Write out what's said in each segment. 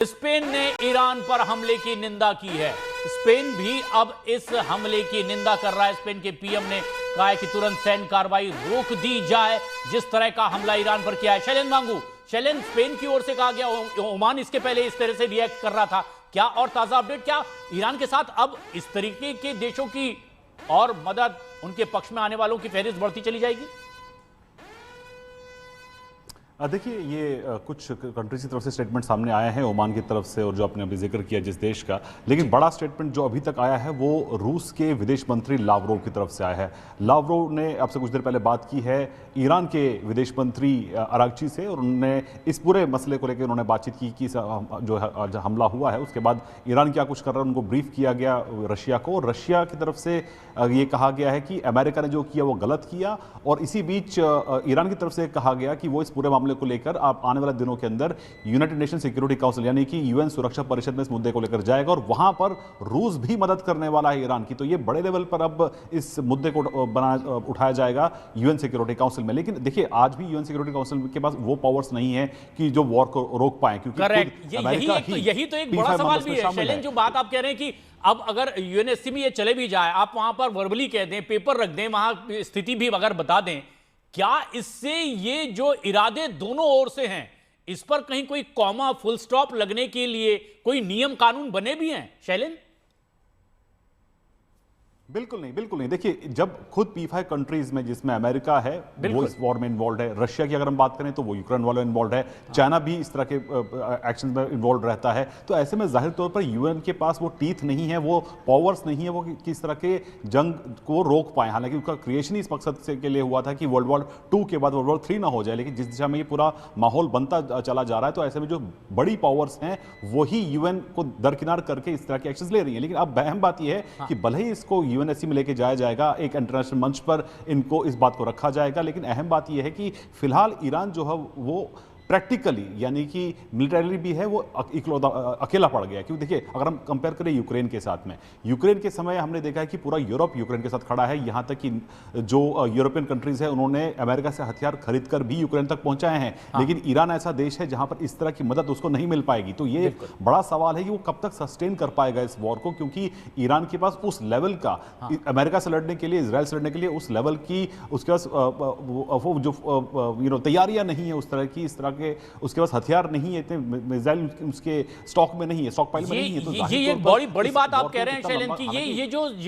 Spain ने Iran पर हमले की निंदा की है। स्पेन भी अब इस हमले की निंदा कर रहा है। स्पेन के पीएम ने कहा है कि तुरंत सैन्य कार्रवाई रोक दी जाए जिस तरह का हमला ईरान पर किया है। शैलेन मांगू, शैलेन, स्पेन की ओर से कहा गया, ओमान इसके पहले इस तरह से रिएक्ट कर रहा था, क्या और ताजा अपडेट, क्या ईरान के साथ अब इस तरीके के देशों की और मदद, उनके पक्ष में आने वालों की फहरिस्त बढ़ती चली जाएगी? देखिए, ये कुछ कंट्रीज की तरफ से स्टेटमेंट सामने आया है, ओमान की तरफ से, और जो आपने अभी जिक्र किया जिस देश का, लेकिन बड़ा स्टेटमेंट जो अभी तक आया है वो रूस के विदेश मंत्री लावरोव की तरफ से आया है। लावरोव ने आपसे कुछ देर पहले बात की है ईरान के विदेश मंत्री अरागची से, और उन्होंने इस पूरे मसले को लेकर उन्होंने बातचीत की कि जो हमला हुआ है उसके बाद ईरान क्या कुछ कर रहा है उनको ब्रीफ किया गया रशिया को। रशिया की तरफ से ये कहा गया है कि अमेरिका ने जो किया वो गलत किया, और इसी बीच ईरान की तरफ से कहा गया कि वो इस पूरे मामले को लेकर आप आने वाले दिनों के अंदर यूनाइटेड नेशन सिक्योरिटी काउंसिल यानी कि यूएन सुरक्षा परिषद में इस मुद्दे को लेकर जाएगा, और वहां पर रूस भी मदद करने वाला है ईरान की। तो ये बड़े लेवल पर अब इस मुद्दे को उठाया जाएगा यूएन सिक्योरिटी काउंसिल में। लेकिन देखिए, आज भी यूएन सिक्योरिटी काउंसिल के पास वो पावर्स नहीं है कि जो वॉर को रोक पाए, क्योंकि यही तो एक बड़ा सवाल भी है शैलेन, जो बात आप कह रहे हैं कि अब अगर यूएनएससी में ये चले भी जाए, आप वहां पर वर्बली कह दें, पेपर रख दें, वहां स्थिति भी अगर बता दें, क्या इससे ये जो इरादे दोनों ओर से हैं इस पर कहीं कोई कॉमा फुल स्टॉप लगने के लिए कोई नियम कानून बने भी हैं शैलेन? बिल्कुल नहीं। देखिए, जब खुद P5 कंट्रीज में जिसमें अमेरिका है वो इस वॉर में इन्वॉल्व है, रशिया की अगर हम बात करें तो वो यूक्रेन वालों इन्वॉल्व है, चाइना भी इस तरह के एक्शन में इन्वॉल्व रहता है, तो ऐसे में जाहिर तौर पर यूएन के पास वो टीथ नहीं है, वो पावर्स नहीं है, वो किस तरह के जंग को रोक पाए। हालांकि उसका क्रिएशन ही इस मकसद से के लिए हुआ था कि वर्ल्ड वॉर 2 के बाद वर्ल्ड वॉर 3 ना हो जाए, लेकिन जिस दिशा में ये पूरा माहौल बनता चला जा रहा है, तो ऐसे में जो बड़ी पावर्स हैं वही यूएन को दरकिनार करके इस तरह के एक्शन ले रही है। लेकिन अब अहम बात यह है कि भले ही इसको यूएनएससी में लेके जाया जाएगा, एक इंटरनेशनल मंच पर इनको इस बात को रखा जाएगा, लेकिन अहम बात यह है कि फिलहाल ईरान जो है वो प्रैक्टिकली यानी कि मिलिटरी भी है वो अकेला पड़ गया। क्योंकि देखिए, अगर हम कंपेयर करें यूक्रेन के साथ में, यूक्रेन के समय हमने देखा है कि पूरा यूरोप यूक्रेन के साथ खड़ा है, यहां तक कि जो यूरोपियन कंट्रीज है उन्होंने अमेरिका से हथियार खरीद कर भी यूक्रेन तक पहुंचाए हैं। लेकिन ईरान ऐसा देश है जहां पर इस तरह की मदद उसको नहीं मिल पाएगी। तो ये बड़ा सवाल है कि वो कब तक सस्टेन कर पाएगा इस वॉर को, क्योंकि ईरान के पास उस लेवल का अमेरिका से लड़ने के लिए, इजराइल से लड़ने के लिए उस लेवल की उसके पास जो तैयारियां नहीं है उस तरह की, इस तरह के उसके पास हथियार नहीं है, इतने मिसाइल उसके स्टॉक में नहीं है, स्टॉक पाइल में नहीं है। तो ये बड़ी बात आप कह रहे हैं शैलेन कि ये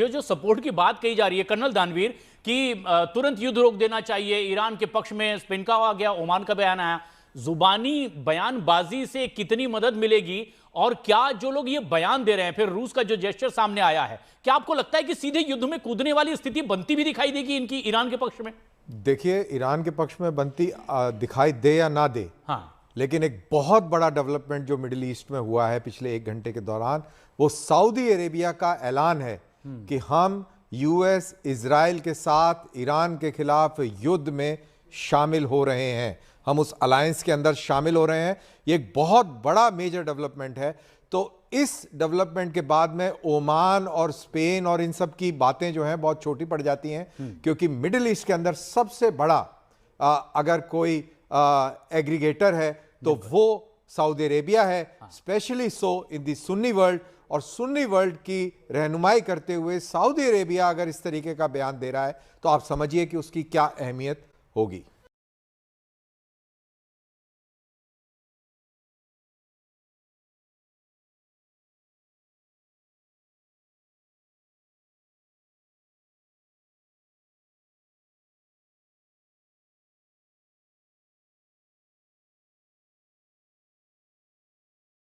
जो सपोर्ट की बात कही जा रही है कर्नल दानवीर कि तुरंत युद्ध रोक देना चाहिए, ईरान के पक्ष में स्पेन का आ गया, ओमान का बयान आया, जुबानी बयानबाजी से कितनी मदद मिलेगी, और क्या जो लोग ये बयान दे रहे हैं, फिर रूस का जो जेस्चर सामने आया है, क्या आपको लगता है कि सीधे युद्ध में कूदने वाली स्थिति बनती भी दिखाई देगी इनकी ईरान के पक्ष में? देखिए, ईरान के पक्ष में बनती दिखाई दे या ना दे, लेकिन एक बहुत बड़ा डेवलपमेंट जो मिडिल ईस्ट में हुआ है पिछले 1 घंटे के दौरान, वो सऊदी अरेबिया का ऐलान है कि हम यूएस इजराइल के साथ ईरान के खिलाफ युद्ध में शामिल हो रहे हैं, हम उस अलायंस के अंदर शामिल हो रहे हैं। ये एक बहुत बड़ा मेजर डेवलपमेंट है। तो इस डेवलपमेंट के बाद में ओमान और स्पेन और इन सब की बातें जो हैं बहुत छोटी पड़ जाती हैं, क्योंकि मिडिल ईस्ट के अंदर सबसे बड़ा अगर कोई एग्रीगेटर है तो वो सऊदी अरेबिया है, स्पेशली सो इन दी सुन्नी वर्ल्ड। और सुन्नी वर्ल्ड की रहनुमाई करते हुए सऊदी अरेबिया अगर इस तरीके का बयान दे रहा है तो आप समझिए कि उसकी क्या अहमियत होगी।